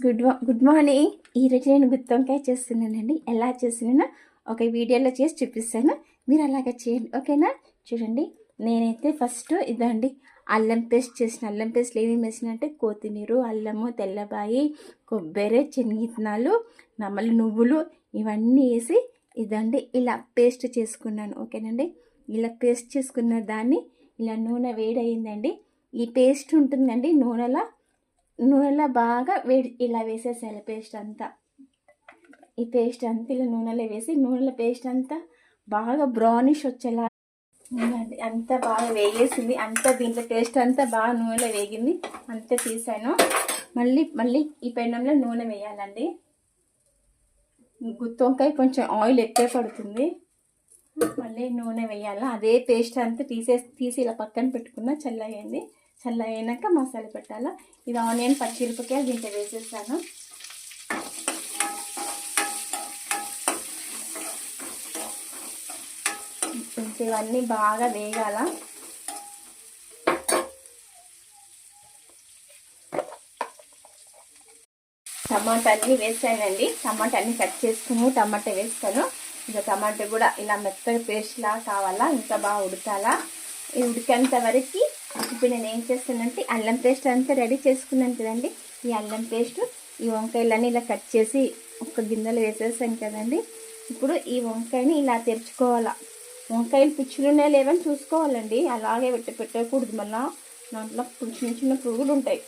Good morning. ఈరోజు నేను గుత్తి వంకాయ చేస్తున్నానండి. ఎలా చేసినా ఒక వీడియోలో చేసి చూపిస్తాను, మీరు అలాగే చేయండి, ఓకేనా? చూడండి, నేనైతే ఫస్ట్ ఇదండి అల్లం పేస్ట్ చేసిన. అల్లం పేస్ట్లో ఏమేమి వేసిన అంటే కొత్తిమీర, అల్లము, తెల్లబాయి, కొబ్బరి, శనగిత్తనాలు, మళ్ళీ నువ్వులు ఇవన్నీ వేసి ఇదండి ఇలా పేస్ట్ చేసుకున్నాను, ఓకేనండి? ఇలా పేస్ట్ చేసుకున్న దాన్ని ఇలా నూనె వేడయిందండి. ఈ పేస్ట్ ఉంటుందండి నూనెలో బాగా వేడి ఇలా వేసేసాను పేస్ట్ అంతా. ఈ పేస్ట్ అంతా ఇలా నూనెలో వేసి నూనెలో పేస్ట్ అంతా బాగా బ్రౌనిష్ వచ్చేలా అంతా బాగా వేగేసింది. అంతా దీంట్లో పేస్ట్ అంతా బాగా నూనెలో వేగింది, అంతా తీసాను. మళ్ళీ ఈ పెనంలో నూనె వేయాలండి. గుత్తి వంకాయ కొంచెం ఆయిల్ ఎక్కువ పడుతుంది. మళ్ళీ నూనె వేయాలి. అదే పేస్ట్ అంతా తీసి ఇలా పక్కన పెట్టుకున్న చల్లగైంది. చల్లగైనాక మసాలా పెట్టాలా. ఇది ఆనియన్, పచ్చిమిరపకాయలు దీంట్లో వేసేసాను. ఇవన్నీ బాగా వేగాల. టమాటా అన్నీ వేసానండి. టమాటా అన్నీ కట్ చేసుకుని టమాటా వేస్తాను. ఇంకా టమాటా కూడా ఇలా మెత్తగా పేస్ట్లా కావాలా, ఇంకా బాగా ఉడకాలా. ఇది ఉడికేంత వరకు ఇప్పుడు నేను ఏం చేస్తానంటే అల్లం పేస్ట్ అంతా రెడీ చేసుకున్నాను కదండి. ఈ అల్లం పేస్ట్ ఈ వంకాయలన్నీ ఇలా కట్ చేసి ఒక గిన్నెలో వేసేసాను కదండి. ఇప్పుడు ఈ వంకాయని ఇలా తెరుచుకోవాలా. వంకాయలు పుచ్చులున్నాయి లేవని చూసుకోవాలండి. అలాగే పెట్టకూడదు. మళ్ళీ దాంట్లో చిన్న పురుగులు ఉంటాయి.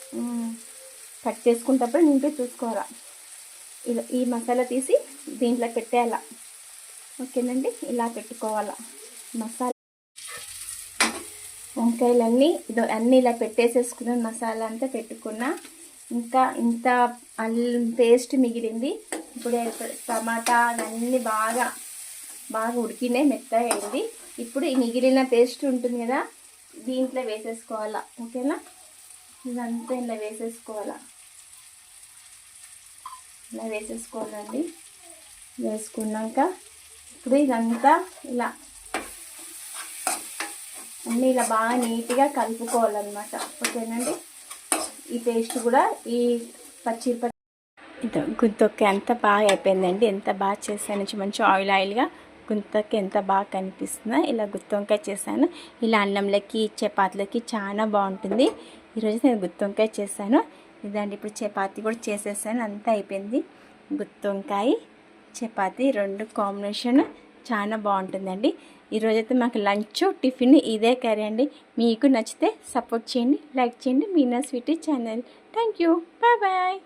కట్ చేసుకుంటప్పుడు నీట్గా చూసుకోవాలా. ఇలా ఈ మసాలా తీసి దీంట్లో పెట్టేయాలా, ఓకేనండి? ఇలా పెట్టుకోవాలా మసాలా. వంకాయలన్నీ అన్నీ ఇలా పెట్టేసేసుకున్న మసాలా అంతా పెట్టుకున్నా. ఇంకా ఇంత అల్లం పేస్ట్ మిగిలింది. ఇప్పుడు టమాటా అన్నీ బాగా ఉడికినాయి, మెత్తగా అయింది. ఇప్పుడు ఈ మిగిలిన పేస్ట్ ఉంటుంది కదా, దీంట్లో వేసేసుకోవాలా, ఓకేనా? ఇదంతా ఇలా వేసేసుకోవాలా. ఇలా వేసేసుకోవాలండి. వేసుకున్నాక ఇప్పుడు ఇదంతా ఇలా అన్నీ ఇలా బాగా నీట్గా కలుపుకోవాలన్నమాట, ఓకేనండి? ఈ పేస్ట్ కూడా ఈ గుంతొక్క ఎంత బాగా అయిపోయిందండి. ఎంత బాగా చేశాను, మంచి ఆయిల్గా గుంతొక్క ఎంత బాగా కనిపిస్తుందో. ఇలా గుత్తి వంకాయ చేశాను. ఇలా అన్నంలోకి, చపాతీలకి చాలా బాగుంటుంది. ఈరోజు నేను గుత్తి వంకాయ చేశాను. ఇదండి ఇప్పుడు చపాతీ కూడా చేసేసాను. అంతా అయిపోయింది. గుత్తి వంకాయ చపాతీ రెండు కాంబినేషన్ చాలా బాగుంటుందండి. ఈరోజైతే మాకు లంచ్, టిఫిన్ ఇదే కర్రీ అండి. మీకు నచ్చితే సపోర్ట్ చేయండి, లైక్ చేయండి. Meena Sweety channel. Thank you. Bye bye.